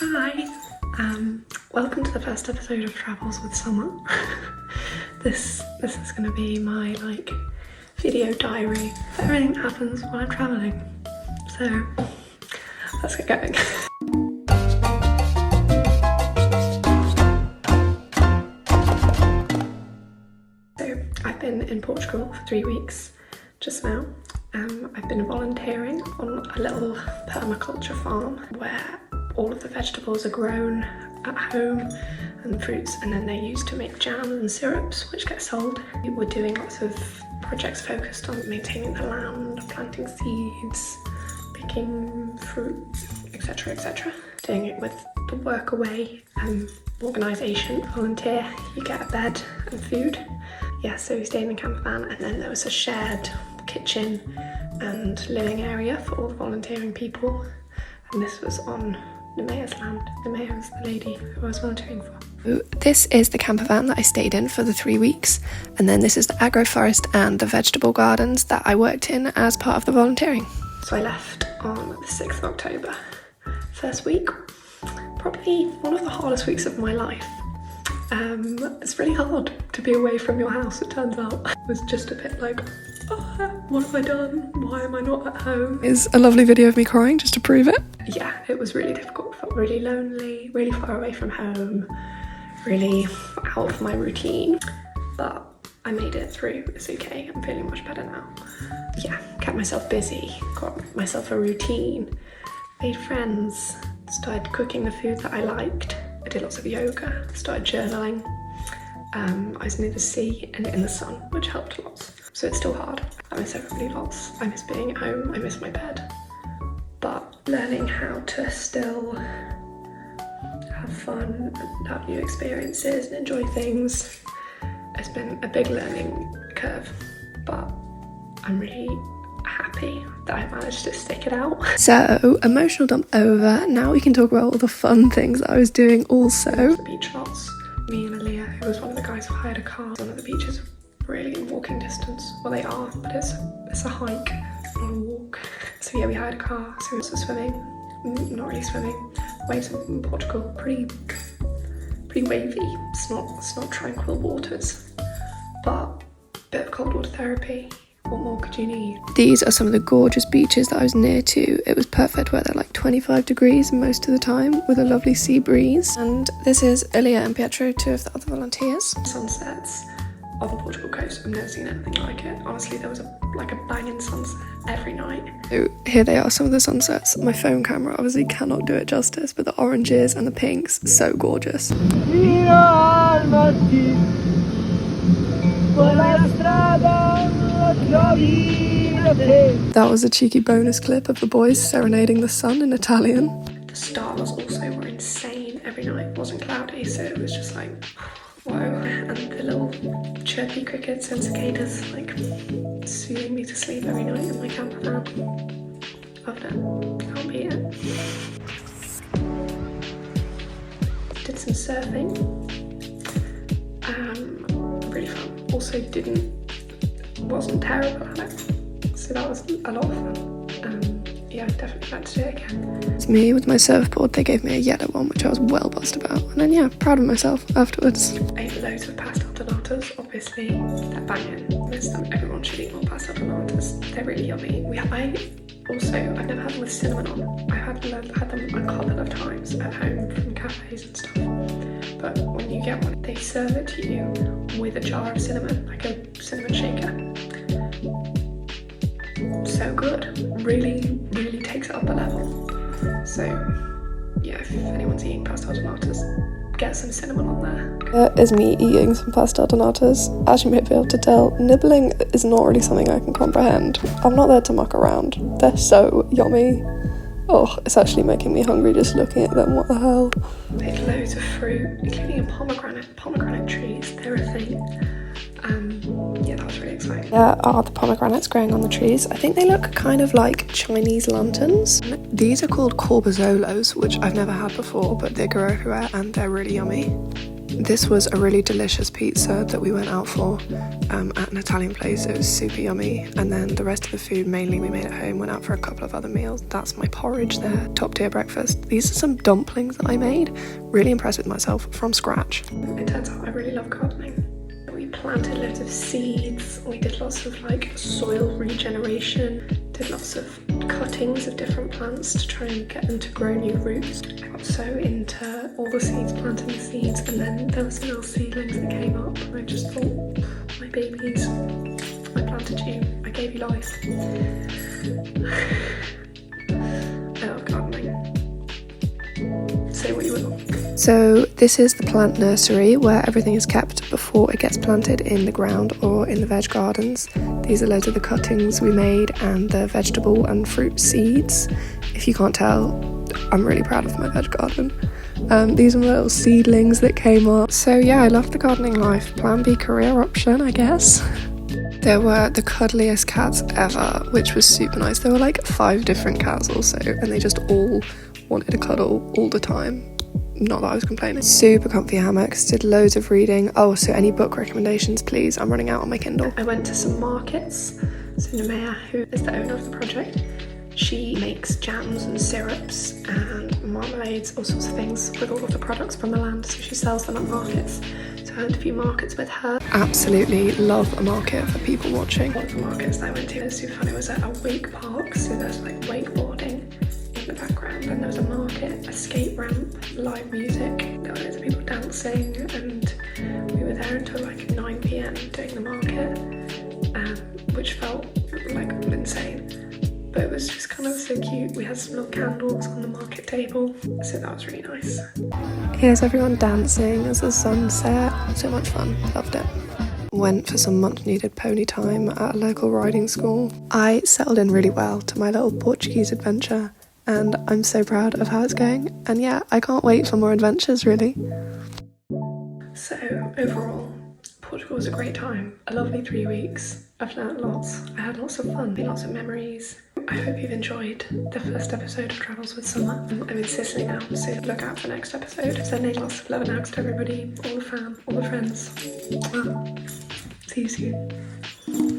Hi, welcome to the first episode of Travels with Summer. This is going to be my video diary for everything that happens while I'm travelling. So let's get going. So I've been in Portugal for 3 weeks just now. I've been volunteering on a little permaculture farm where all of the vegetables are grown at home and the fruits, and then they're used to make jams and syrups which get sold. We're doing lots of projects focused on maintaining the land, planting seeds, picking fruit, etc, etc. Doing it with the Workaway organisation. Volunteer, you get a bed and food. Yeah, so we stayed in a camper van, and then there was a shared kitchen and living area for all the volunteering people, and this was on Nemea's land. Nemea was the lady who I was volunteering for. This is the camper van that I stayed in for the 3 weeks, and then this is the agroforest and the vegetable gardens that I worked in as part of the volunteering. So I left on the 6th of October. First week, probably one of the hardest weeks of my life. It's really hard to be away from your house, it turns out. It was just a bit like, what have I done? Why am I not at home? Is a lovely video of me crying just to prove it. Yeah, it was really difficult. I felt really lonely, really far away from home, really out of my routine. But I made it through. It's okay. I'm feeling much better now. Yeah, kept myself busy, got myself a routine, made friends, started cooking the food that I liked. I did lots of yoga, started journaling. I was near the sea and in the sun, which helped lots. So it's still hard. I miss everybody lots. I miss being at home, I miss my bed. But learning how to still have fun and have new experiences and enjoy things has been a big learning curve. But I'm really happy that I managed to stick it out. So, emotional dump over. Now we can talk about all the fun things that I was doing also. The beach lots. Me and Aaliyah, who was one of the guys who hired a car. One of the beaches really in walking distance. Well, they are, but it's a hike, not a walk. So yeah, we hired a car. So we were also swimming. Not really swimming. Waves in Portugal, pretty wavy. It's not tranquil waters, but a bit of cold water therapy. What more could you need? These are some of the gorgeous beaches that I was near to. It was perfect weather, like 25 degrees most of the time, with a lovely sea breeze. And this is Ilya and Pietro, two of the other volunteers. Sunsets of the Portugal coast. I've never seen anything like it. Honestly, there was a banging sunset every night. So here they are, some of the sunsets. My phone camera obviously cannot do it justice, but the oranges and the pinks, so gorgeous. That was a cheeky bonus clip of the boys serenading the sun in Italian. The stars also were insane every night. It wasn't cloudy, so it was just like, whoa. And the little chirpy crickets and cicadas soothing me to sleep every night in my camper van. Loved it. Can't beat it. Did some surfing. Really fun. Also wasn't terrible at it, so that was a lot of fun. Yeah, I'd definitely like to do it again. It's me with my surfboard. They gave me a yellow one, which I was well buzzed about, and then yeah, proud of myself afterwards. I ate loads of pastel donatas. Obviously, they're banging. Everyone should eat more pastel donatas. They're really yummy. I've never had them with cinnamon on. I've had them a couple of times at home from cafes and stuff. But when you get one, they serve it to you with a jar of cinnamon, like a cinnamon shaker. So good. Really, really takes it up a level. So yeah, if anyone's eating pastel donatas, get some cinnamon on there. There is me eating some pastel donatas. As you may be able to tell, nibbling is not really something I can comprehend. I'm not there to muck around. They're so yummy. Oh, it's actually making me hungry just looking at them. What the hell? They had loads of fruit, including a pomegranate trees. They're a thing. Yeah, that was really exciting. There are the pomegranates growing on the trees. I think they look kind of like Chinese lanterns. These are called corbazolos, which I've never had before, but they grow everywhere and they're really yummy. This was a really delicious pizza that we went out for at an Italian place. It was super yummy. And then the rest of the food, mainly we made at home, went out for a couple of other meals. That's my porridge there, top tier breakfast. These are some dumplings that I made. Really impressed with myself from scratch. It turns out I really love gardening. We planted loads of seeds. We did lots of like soil regeneration. Did lots of cuttings of different plants to try and get them to grow new roots. I got so into all the seeds, planting the seeds, and then there were some little seedlings that came up and I just thought, my babies, I planted you, I gave you life. I love gardening. Say what you will. So this is the plant nursery where everything is kept before it gets planted in the ground or in the veg gardens. These are loads of the cuttings we made and the vegetable and fruit seeds. If you can't tell, I'm really proud of my veg garden. These are my little seedlings that came up. So yeah, I love the gardening life. Plan B career option, I guess. There were the cuddliest cats ever, which was super nice. There were like 5 different cats also, and they just all wanted a cuddle all the time. Not that I was complaining. Super comfy hammocks, did loads of reading. Oh, so any book recommendations, please? I'm running out on my Kindle. I went to some markets. So Nemea, who is the owner of the project, she makes jams and syrups and marmalades, all sorts of things with all of the products from the land. So she sells them at markets. So I went to a few markets with her. Absolutely love a market for people watching. One of the markets that I went to was super fun. It was at a wake park, so there's like wakeboarding in the background, and there was a market, a skate ramp, live music. There were loads of people dancing, and we were there until like 9 p.m. doing the market, which felt like insane. But it was just kind of so cute. We had some little candles on the market table, so that was really nice. Here's everyone dancing as the sun set. So much fun, loved it. Went for some much needed pony time at a local riding school. I settled in really well to my little Portuguese adventure, and I'm so proud of how it's going. And yeah, I can't wait for more adventures, really. So overall, Portugal was a great time. A lovely 3 weeks. I've learnt lots. I had lots of fun, lots of memories. I hope you've enjoyed the first episode of Travels with Summer. I'm in Sicily now, so look out for the next episode. Sending lots of love and hugs to everybody, all the fam, all the friends. See you soon.